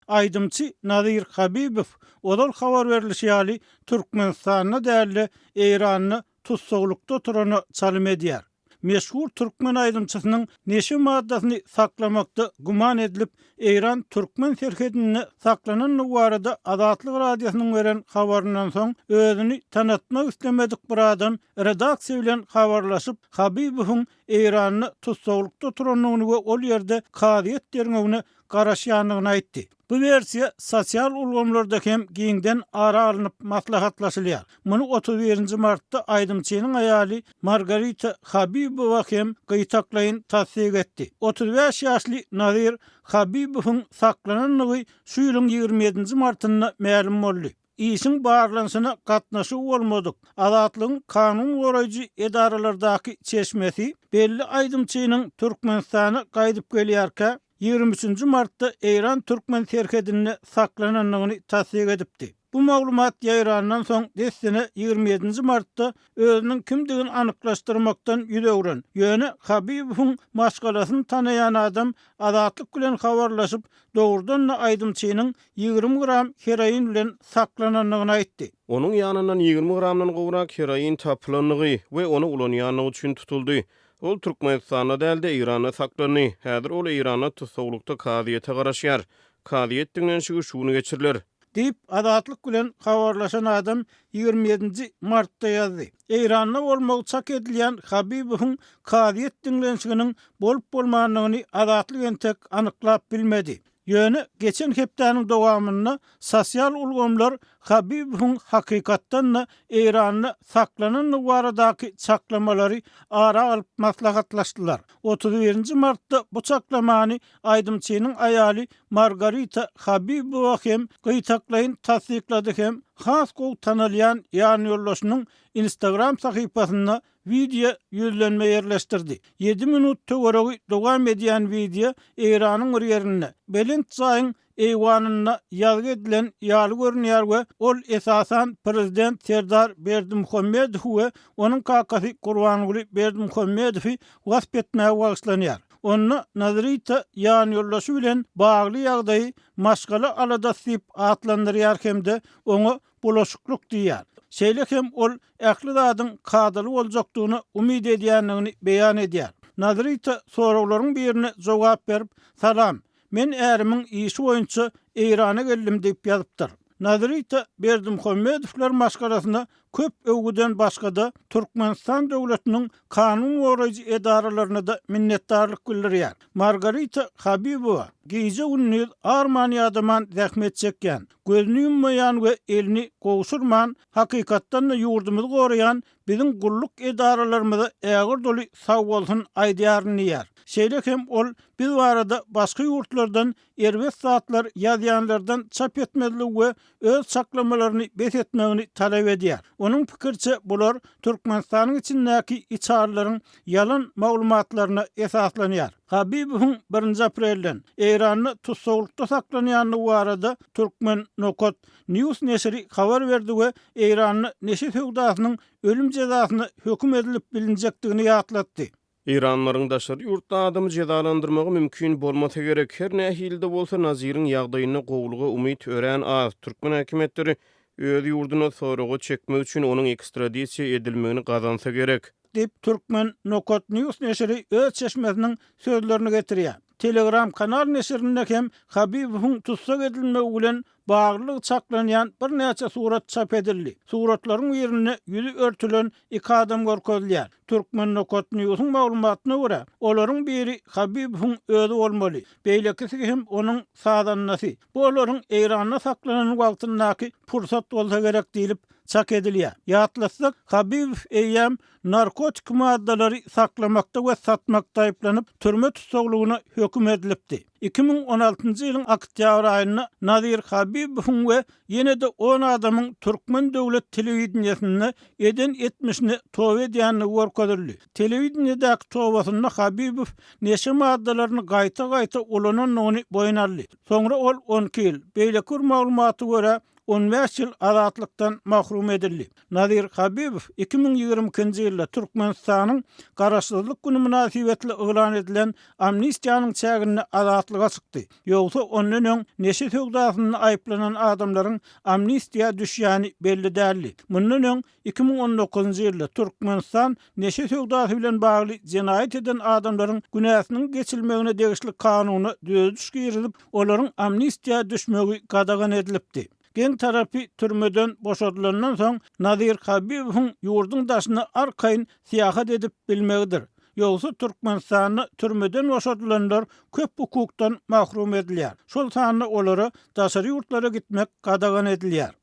Aydımçı Nadir Habibov odal habar berilişi Türkmenistan'a därli Eýranyny tutsagulykda oturany çalym edýär. Meşhur Türkmen aydımçysynyň neşe maddasyny saklamakda guman edilip Eýran Türkmen serhedini saklanan nuwarada Azatlyk radiosynyň beren habaryndan soň özüni tanıtmak islemedik bir adam redaksiýa bilen habarlaşyp Habibowyň Eýranyny tutsagulykda oturanyny we ol ýerde kaziýet derňegini garaşýanlygyny aýtdy. Bu versiya sosial ulgamlarda hem giňden ara alınıp maslahatlaşylýar. Muny 31 martda aydymçynyň aýaly Margarita Habibowa hem gytaklaýyn tasdik etdi. 35 ýaşly Nadir Habibowyň saklananlygy şu ýylyň 27 martyna ma'lum boldy. İşin barlansyna gatnaşyk bolmadyk. Azatlygyň kanun goraýjy edaralardaky çeşmesi belli aydymçynyň Türkmenistana gaýdyp gelýärkä 23 martda Eýran Türkmen serhedini saklananlygyny tasdik edipdi. Bu maglumat ýaýrandan soň destine 27 martda özüniň kimdigini anyklaşdyrmakdan ýüdegren. Ýöne Habibowyň maşgalasyny tanaýan adam Azatlyk bilen habarlaşyp dogrudan aydymçynyň 20 gram heroin bilen saklananlygyny aýtdy. Onuň ýanyndan 20 gramdan gowrak heroin tapylanlygy we onu ulanýanlygy üçin tutuldy. Ol Türkmenistana dälde Eýranyna saklanýar. Häzir ol Eýranyna tutsagulykda kaziýete garaşýar. Kaziýet diňen şuny geçiriler. Dip Azatlyk bilen habarlaşan adam 27 martda ýazdy. Eýranyna bolmak çak edilýän Habibowyň kaziýet diňlenşiginiň bolup bolmagyny Azatlyk entek anyklap bilmedi. Ýöne geçen hepdäniň dowamyny sosial ulgamlar Habibowyň hakykatdan Eýranyny saklanan nuwaradaky çaklamalary ara alyp maslahatlaşdylar. 31 martda bu çaklamany aydymçynyň aýaly Margarita Habibowa hem gytaklaýyn tasdiklady hem has gow tanalýan ýan ýollaşynyň Instagram sahypasyna video ýüzlenme ýerleşdirdi. 7 minut töweregi dowam edýän video Eýranyň bir ýerine belent jaýyň eýwanyna ýazgy edilen ýaly görünýär we ol esasan prezident Serdar Berdimuhammedow we onuň kakasy Gurbanguly Berdimuhammedowy wasp etmäge bagşlanýar. Onu Nazirita ýan ýollaşy bilen bagly ýagdaýy maşgala alada sip atlandyrýar hemde onu bulaşyklyk diýär. Şeýle hem ol ähli zadyň kadaly boljakdygyny umyd edýänligini beýan edýär. Nazirita sorawlaryň birine jogap berip, "Salam, men ärimiň işi boýunça Eýrana geldim" diýip ýazypdyr. Nazirita Berdimuhammedowlar maşgalasyna köp öwgüden başga da Türkmenistan döwletiniň kanun goraýjy edaralaryna da minnetdarlyk bildirýär. Margarita Habibowa gije ünlü Armaniýa adaman zähmet çekýän, gözüni yummaýan we elini gowşurman, hakykatdan da ýurdumuzy goraýan biziň gulluk edaralarymyza ägir doly sag bolsun aýdýarynýar. Şeýle hem ol biz barada başga ýurtlardan erbet zatlar ýazýanlardan çap etmeli we öz saklamalaryny besetmegini talap edýär. Onuň pikirçe bular Türkmenistanyň içindäki içarlaryň ýalan maglumatlaryna esaslanýar. Habibowyň 1 aprelden Eýranyny tutsagulykda saklanýany barada Türkmen Nokot News neşri habar berdi we Eýranyny neşe höwdasynyň ölüm jazasyny höküm edilip bilinjekdigini ýatlatdy. İranlaryň daşary ýurtda adamy jezalandyrmagy mümkin bolmasa gerek. Her nähilde bolsa Naziriň ýagdaýyny gowluga umyt örän az. Türkmen häkimetleri öz ýurduna soragy çekmek üçin onuň ekstradisiýa edilmegini gazansa gerek. Dip Türkmen Nokot News neşri öz çeşmesiniň sözlerini getirýär. Telegram kanal neşrinde hem Habibowyň tutsak edilmegi bilen bagly çaklanýan bir näçe surat çap edildi. Suratlaryň ýerine ýüzi örtülen iki adam görkezilýär. Türkmen Nokot Newsyň maglumatyna görä, olaryň biri Habibowyň özü bolmaly. Beýlekisi hem onuň sadanlasy. Bu olaryň Eýranyna saklanan wagtyndaky pursat bolsa gerek diýilip çak edilýär. Ýatlasak Habibow eýem narkotik maddalary saklamakda we satmakda aýplanyp türme tutsaglygyna höküm edilipdi. 2016-njy ýylyň oktýabr aýyna Nadir Habibowyň we ýene-de 10 adamyň Türkmen döwlet telewizionyny eden etmişini tow edýänligi görkezildi. Telewizionyadäki towasyna Habibow neşe maddalaryny gaýta-gaýta ulananyny boýun aldy. Soňra ol 12 ýyl beýlekur maglumaty görä 15 ýyl azatlykdan mahrum edildi. Nadir Habibow 2022-nji ýylda Türkmenistanyň Garaşsyzlyk güni münasibetli elan edilen amnistiýanyň çägini azatlyga çykdy. Ýogsa ondan öň neşe söwdasyny aýplanan adamlaryň amnistiýa düşýäni belli däldi. Mundan öň 2019-njy ýylda Türkmenistan neşe söwdasy bilen bagly jenaýat eden adamlaryň günäsiniň geçilmegine degişli kanuny düzgüçgirip, olaryň amnistiýa düşmegi gadagan edilipdi. Gen tarapy türmeden boşadylandan soň Nadir Habibowyň ýurdun daşyny arkaýyn siýahat edip bilmegidir. Ýogsa Türkmenistany türmeden boşadylanlar köp hukukdan mahrum edilýär. Şol sany olary daşary ýurtlara gitmek gadagan edilýär.